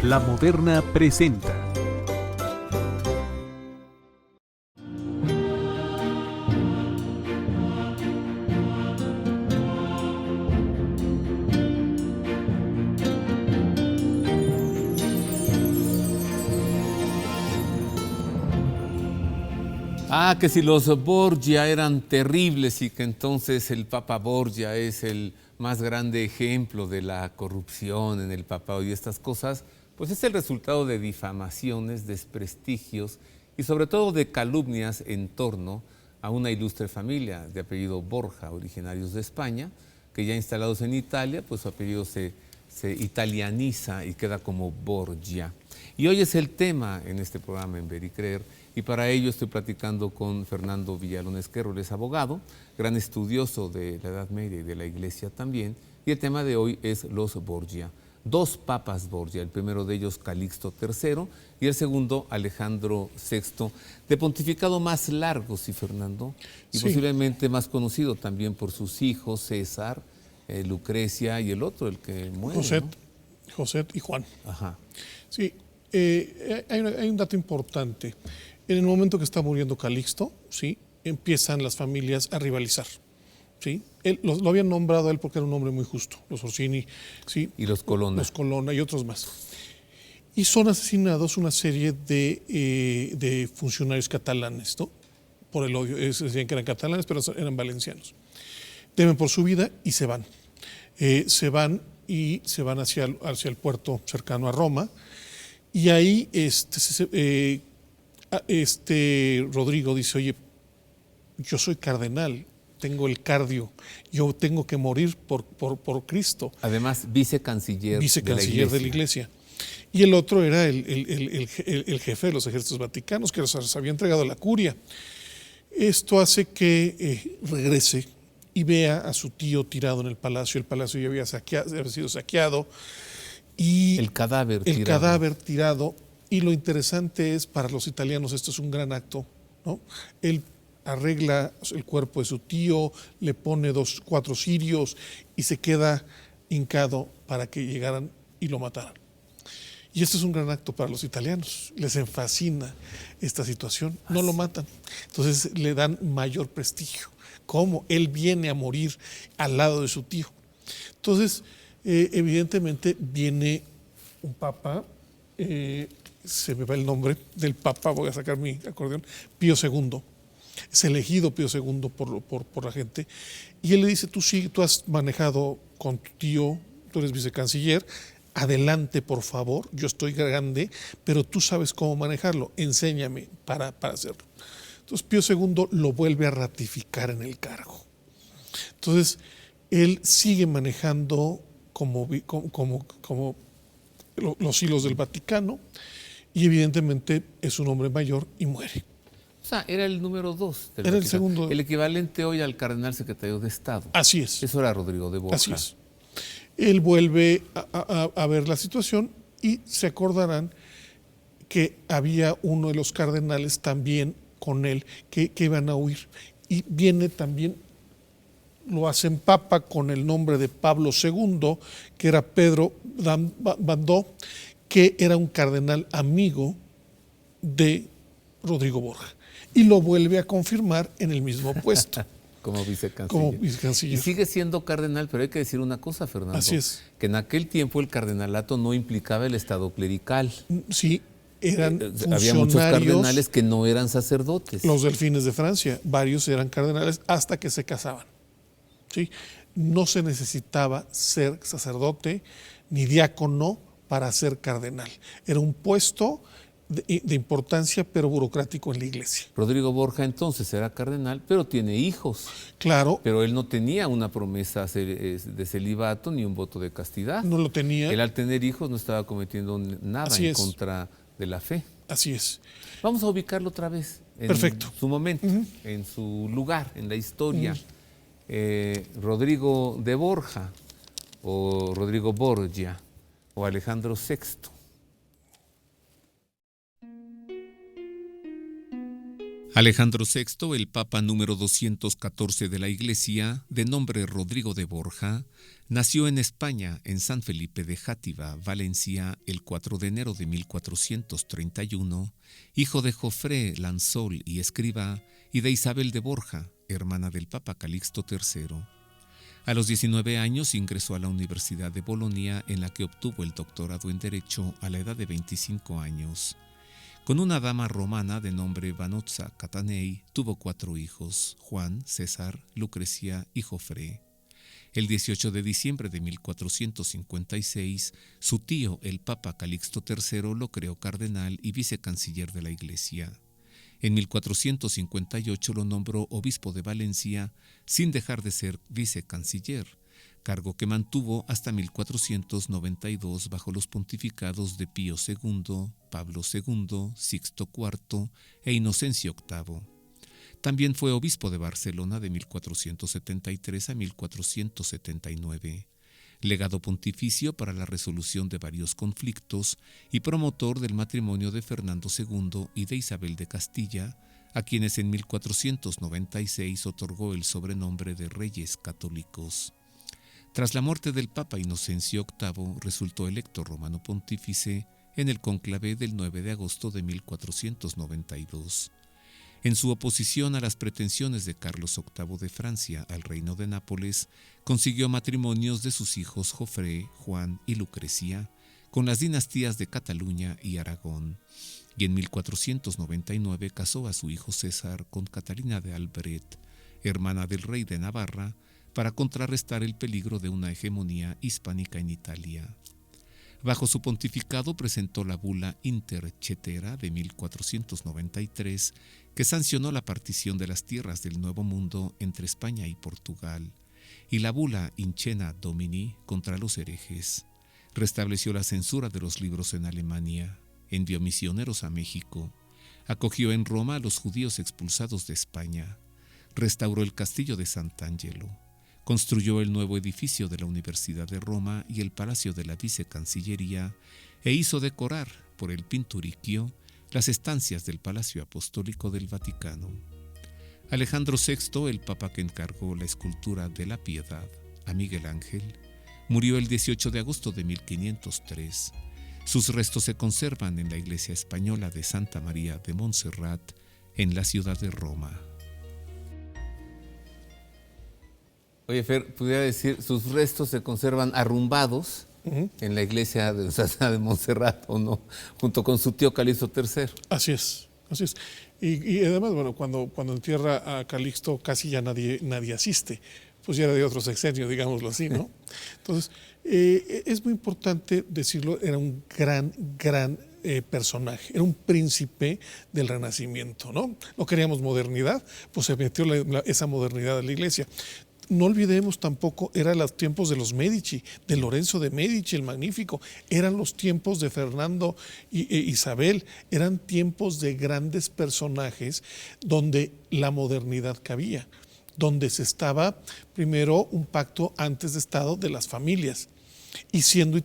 La Moderna presenta. Que si los Borgia eran terribles y que entonces el Papa Borgia es el más grande ejemplo de la corrupción en el papado y estas cosas, pues es el resultado de difamaciones, desprestigios y sobre todo de calumnias en torno a una ilustre familia de apellido Borja, originarios de España, que ya instalados en Italia, pues su apellido se italianiza y queda como Borgia. Y hoy es el tema en este programa en Ver y Creer, y para ello estoy platicando con Fernando Villalón Esquerro, él es abogado, gran estudioso de la Edad Media y de la Iglesia también, y el tema de hoy es los Borgia. Dos papas Borgia, el primero de ellos Calixto III y el segundo Alejandro VI, de pontificado más largo, sí, Fernando, y sí, posiblemente más conocido también por sus hijos, César, Lucrecia y el otro, el que muere, José y Juan. Ajá. Sí, hay un dato importante. En el momento que está muriendo Calixto, ¿sí?, empiezan las familias a rivalizar. ¿Sí? Lo habían nombrado a él porque era un hombre muy justo, los Orsini, ¿sí? Y los Colonna. Los Colonna y otros más. Y son asesinados una serie de funcionarios catalanes, ¿no? Por el odio. Decían que eran catalanes, pero eran valencianos. Temen por su vida y se van. Se van hacia el puerto cercano a Roma. Y ahí Rodrigo dice: oye, yo soy cardenal, tengo el cardio, yo tengo que morir por Cristo. Además, vicecanciller de la Iglesia. Y el otro era el jefe de los ejércitos vaticanos, que los había entregado a la curia. Esto hace que regrese y vea a su tío tirado en el palacio. El palacio ya había sido saqueado. Y el cadáver tirado. Y lo interesante es, para los italianos esto es un gran acto, ¿no? Él arregla el cuerpo de su tío, le pone 4 cirios y se queda hincado para que llegaran y lo mataran. Y esto es un gran acto para los italianos, les fascina esta situación, no lo matan, entonces le dan mayor prestigio. ¿Cómo? Él viene a morir al lado de su tío. Entonces, evidentemente viene un papa, se me va el nombre del papa, voy a sacar mi acordeón, Pío II. Es elegido Pío II por la gente, y él le dice: tú has manejado con tu tío, tú eres vicecanciller, adelante por favor, yo estoy grande, pero tú sabes cómo manejarlo, enséñame para hacerlo. Entonces Pío II lo vuelve a ratificar en el cargo. Entonces él sigue manejando como los hilos del Vaticano, y evidentemente es un hombre mayor y muere. O sea, era el número 2 del Vaticano. Era el segundo. El equivalente hoy al cardenal secretario de Estado. Así es. Eso era Rodrigo de Borja. Así es. Él vuelve a ver la situación, y se acordarán que había uno de los cardenales también con él que iban a huir. Y viene también, lo hacen papa con el nombre de Pablo II, que era Pedro Bandó, que era un cardenal amigo de Rodrigo Borja, y lo vuelve a confirmar en el mismo puesto. Como vicecanciller. Y sigue siendo cardenal, pero hay que decir una cosa, Fernando. Así es. Que en aquel tiempo el cardenalato no implicaba el estado clerical. Sí, eran funcionarios. Había muchos cardenales que no eran sacerdotes. Los delfines de Francia, varios eran cardenales hasta que se casaban. ¿Sí? No se necesitaba ser sacerdote ni diácono para ser cardenal. Era un puesto de importancia, pero burocrático en la Iglesia. Rodrigo Borja entonces era cardenal, pero tiene hijos. Claro. Pero él no tenía una promesa de celibato ni un voto de castidad. No lo tenía. Él, al tener hijos, no estaba cometiendo nada en contra de la fe. Así es. Vamos a ubicarlo otra vez en Perfecto. Su momento, en su lugar, en la historia. Rodrigo de Borja, o Rodrigo Borgia, o Alejandro VI. Alejandro VI, el Papa número 214 de la Iglesia, de nombre Rodrigo de Borja, nació en España, en San Felipe de Játiva, Valencia, el 4 de enero de 1431, hijo de Jofré Lansol y escriba, y de Isabel de Borja, hermana del Papa Calixto III. A los 19 años ingresó a la Universidad de Bolonia, en la que obtuvo el doctorado en Derecho a la edad de 25 años. Con una dama romana de nombre Vanozza Catanei tuvo 4 hijos: Juan, César, Lucrecia y Jofré. El 18 de diciembre de 1456, su tío, el Papa Calixto III, lo creó cardenal y vicecanciller de la Iglesia. En 1458 lo nombró obispo de Valencia, sin dejar de ser vicecanciller, cargo que mantuvo hasta 1492 bajo los pontificados de Pío II, Pablo II, Sixto IV e Inocencio VIII. También fue obispo de Barcelona de 1473 a 1479, legado pontificio para la resolución de varios conflictos y promotor del matrimonio de Fernando II y de Isabel de Castilla, a quienes en 1496 otorgó el sobrenombre de Reyes Católicos. Tras la muerte del Papa Inocencio VIII, resultó electo romano pontífice en el cónclave del 9 de agosto de 1492. En su oposición a las pretensiones de Carlos VIII de Francia al reino de Nápoles, consiguió matrimonios de sus hijos Jofré, Juan y Lucrecia con las dinastías de Cataluña y Aragón, y en 1499 casó a su hijo César con Catalina de Albret, hermana del rey de Navarra, para contrarrestar el peligro de una hegemonía hispánica en Italia. Bajo su pontificado presentó la bula Intercetera de 1493, que sancionó la partición de las tierras del Nuevo Mundo entre España y Portugal, y la bula Incena Domini contra los herejes. Restableció la censura de los libros en Alemania, envió misioneros a México, acogió en Roma a los judíos expulsados de España, restauró el castillo de Sant'Angelo, construyó el nuevo edificio de la Universidad de Roma y el Palacio de la Vicecancillería, e hizo decorar, por el Pinturicchio, las estancias del Palacio Apostólico del Vaticano. Alejandro VI, el papa que encargó la escultura de la Piedad a Miguel Ángel, murió el 18 de agosto de 1503. Sus restos se conservan en la iglesia española de Santa María de Montserrat, en la ciudad de Roma. Oye, Fer, pudiera decir, sus restos se conservan arrumbados en la iglesia de Santa de Montserrat, ¿o no? Junto con su tío Calixto III. Así es, así es. Y además, bueno, cuando entierra a Calixto casi ya nadie asiste, pues ya era de otro sexenio, digámoslo así, ¿no? Entonces, es muy importante decirlo, era un gran personaje, era un príncipe del Renacimiento, ¿no? No queríamos modernidad, pues se metió esa modernidad a la iglesia. No olvidemos tampoco, eran los tiempos de los Medici, de Lorenzo de Medici, el Magnífico, eran los tiempos de Fernando e Isabel, eran tiempos de grandes personajes donde la modernidad cabía, donde se estaba primero un pacto antes de Estado de las familias. Y siendo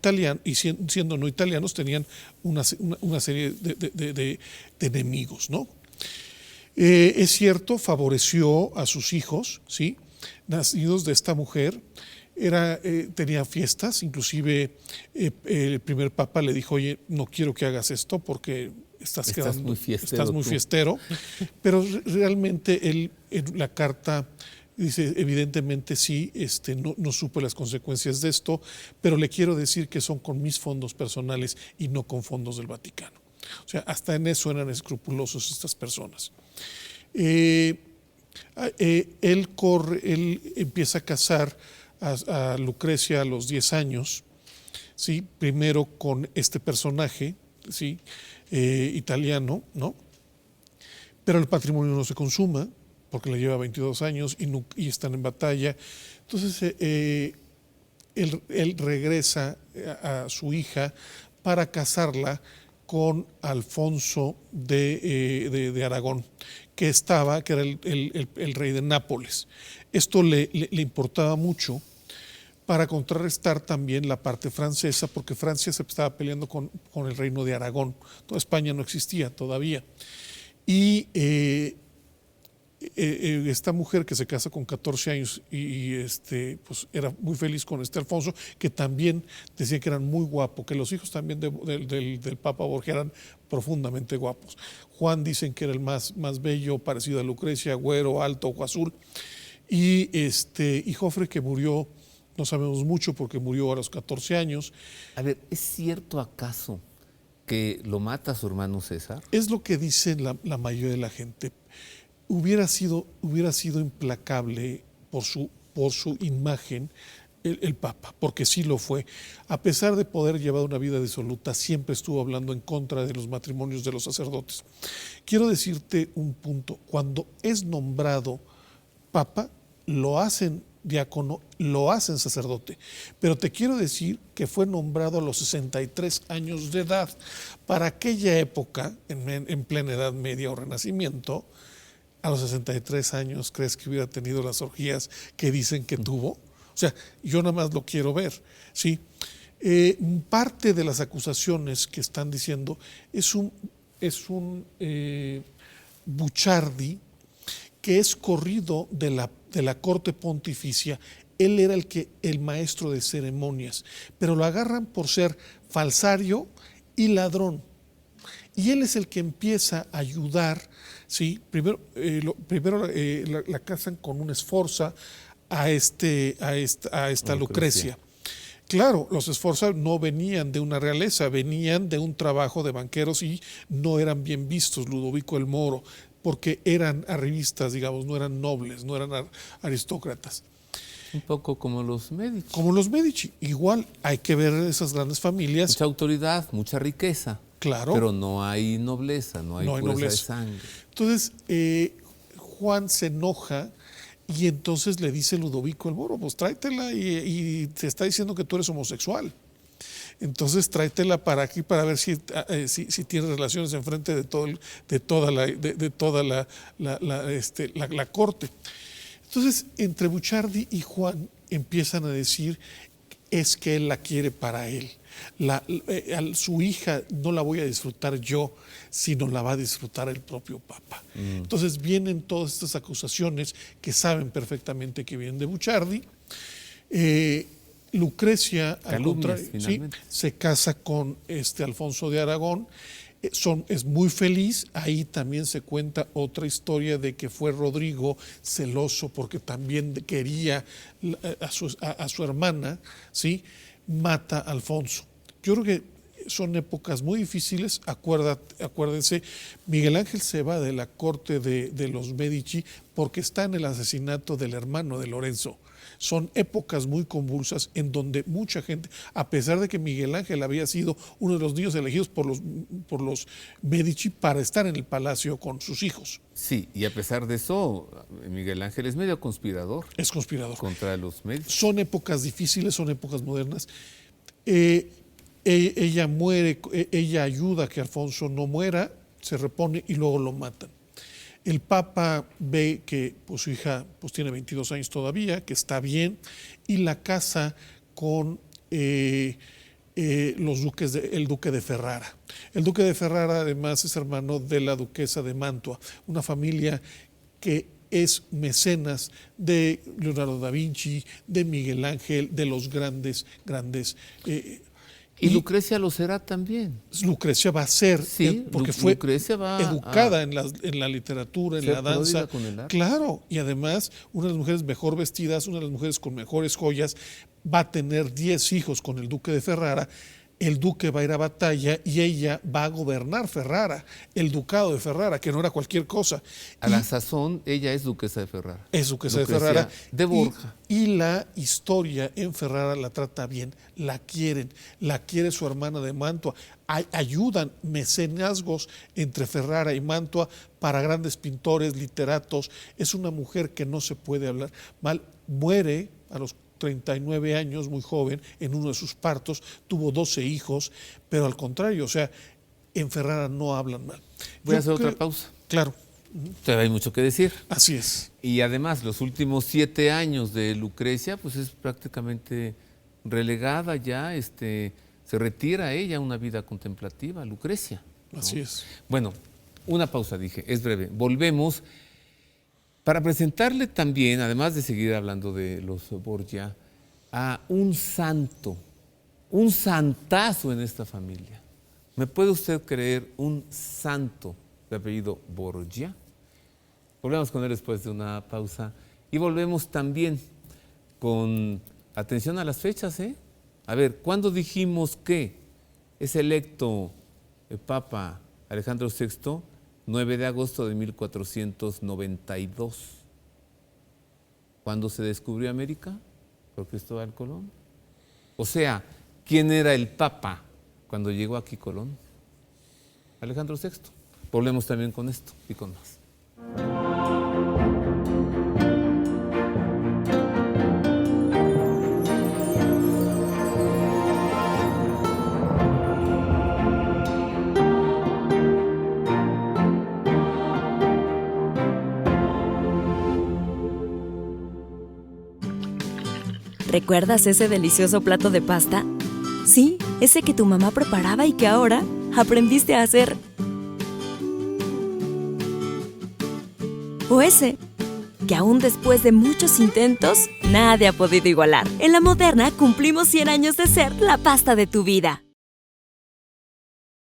no italianos tenían una serie de enemigos, ¿no? Es cierto, favoreció a sus hijos, ¿sí?, nacidos de esta mujer. Tenía fiestas, inclusive el primer papa le dijo: oye, no quiero que hagas esto porque estás muy fiestero. Pero realmente él, en la carta, dice, evidentemente sí, no supe las consecuencias de esto, pero le quiero decir que son con mis fondos personales y no con fondos del Vaticano. O sea, hasta en eso eran escrupulosos estas personas. Él empieza a casar a Lucrecia a los 10 años, ¿sí? Primero con este personaje, ¿sí?, italiano, ¿no? Pero el patrimonio no se consuma porque le lleva 22 años y están en batalla. Entonces él regresa a su hija para casarla con Alfonso de Aragón, que era el rey de Nápoles. Esto le importaba mucho para contrarrestar también la parte francesa, porque Francia se estaba peleando con el reino de Aragón. Toda España no existía todavía. Y esta mujer que se casa con 14 años pues era muy feliz con este Alfonso, que también decía que eran muy guapos, que los hijos también del Papa Borgia eran profundamente guapos. Juan dicen que era el más bello, parecido a Lucrecia, güero, alto, ojo azul. Y Jofre, que murió, no sabemos mucho porque murió a los 14 años. A ver, ¿es cierto acaso que lo mata su hermano César? Es lo que dice la mayoría de la gente. Hubiera sido implacable por su imagen el Papa, porque sí lo fue. A pesar de poder llevar una vida disoluta, siempre estuvo hablando en contra de los matrimonios de los sacerdotes. Quiero decirte un punto. Cuando es nombrado Papa, lo hacen diácono, lo hacen sacerdote. Pero te quiero decir que fue nombrado a los 63 años de edad. Para aquella época, en plena Edad Media o Renacimiento, a los 63 años, ¿crees que hubiera tenido las orgías que dicen que tuvo? O sea, yo nada más lo quiero ver, ¿sí? Parte de las acusaciones que están diciendo es un Bucciardi, que es corrido de la corte pontificia. Él era el maestro de ceremonias, pero lo agarran por ser falsario y ladrón. Y él es el que empieza a ayudar, ¿sí? Primero la casan con una Sforza a esta Lucrecia. Claro, los Sforza no venían de una realeza, venían de un trabajo de banqueros y no eran bien vistos, Ludovico el Moro, porque eran arribistas, digamos, no eran nobles, no eran aristócratas. Un poco como los Medici. Como los Medici. Igual hay que ver esas grandes familias. Mucha autoridad, mucha riqueza. Claro. Pero no hay nobleza, no hay pureza nobleza de sangre. Entonces, Juan se enoja y entonces le dice Ludovico el Moro, pues tráetela y te está diciendo que tú eres homosexual. Entonces tráetela para aquí para ver si tienes relaciones enfrente de toda la corte. Entonces, entre Bucciardi y Juan empiezan a decir es que él la quiere para él. Su hija no la voy a disfrutar yo, sino la va a disfrutar el propio Papa. Entonces vienen todas estas acusaciones que saben perfectamente que vienen de Bucciardi. Lucrecia, al contrario, ¿sí? Se casa con Alfonso de Aragón. Es muy feliz. Ahí también se cuenta otra historia de que fue Rodrigo celoso porque también quería a su hermana, ¿sí? Mata a Alfonso. Yo creo que son épocas muy difíciles. Acuérdense, Miguel Ángel se va de la corte de los Medici porque está en el asesinato del hermano de Lorenzo. Son épocas muy convulsas en donde mucha gente, a pesar de que Miguel Ángel había sido uno de los niños elegidos por los Medici para estar en el palacio con sus hijos. Sí, y a pesar de eso, Miguel Ángel es medio conspirador. Es conspirador. Contra los Medici. Son épocas difíciles, son épocas modernas. Ella muere, ella ayuda a que Alfonso no muera, se repone y luego lo matan. El Papa ve que pues, su hija pues, tiene 22 años todavía, que está bien, y la casa con el duque de Ferrara. El duque de Ferrara además es hermano de la duquesa de Mantua, una familia que es mecenas de Leonardo da Vinci, de Miguel Ángel, de los grandes. Y Lucrecia lo será también. Lucrecia va a ser, sí, porque fue educada en la literatura, en la danza. Con el arte. Claro, y además una de las mujeres mejor vestidas, una de las mujeres con mejores joyas, va a tener 10 hijos con el duque de Ferrara. El duque va a ir a batalla y ella va a gobernar Ferrara, el ducado de Ferrara, que no era cualquier cosa. A la sazón, ella es duquesa de Ferrara. Es duquesa de Ferrara. De Borja. Y la historia en Ferrara la trata bien, la quiere su hermana de Mantua. Ayudan mecenazgos entre Ferrara y Mantua para grandes pintores, literatos. Es una mujer que no se puede hablar mal. Muere a los 39 años, muy joven, en uno de sus partos, tuvo 12 hijos, pero al contrario, o sea, en Ferrara no hablan mal. Voy a hacer otra pausa. Claro. Todavía hay mucho que decir. Así es. Y además, los últimos 7 años de Lucrecia, pues es prácticamente relegada ya, se retira ella a una vida contemplativa, Lucrecia, ¿no? Así es. Bueno, una pausa, dije, es breve. Volvemos. para presentarle también, además de seguir hablando de los Borgia, a un santo, un santazo en esta familia. ¿Me puede usted creer un santo de apellido Borgia? Volvemos con él después de una pausa y volvemos también con atención a las fechas, ¿eh? A ver, ¿cuándo dijimos que es electo el Papa Alejandro VI? 9 de agosto de 1492. ¿Cuándo se descubrió América? Por Cristóbal Colón. O sea, ¿quién era el Papa cuando llegó aquí Colón? Alejandro VI. Volvemos también con esto y con más. ¿Recuerdas ese delicioso plato de pasta? Sí, ese que tu mamá preparaba y que ahora aprendiste a hacer. O ese que aún después de muchos intentos, nadie ha podido igualar. En La Moderna cumplimos 100 años de ser la pasta de tu vida.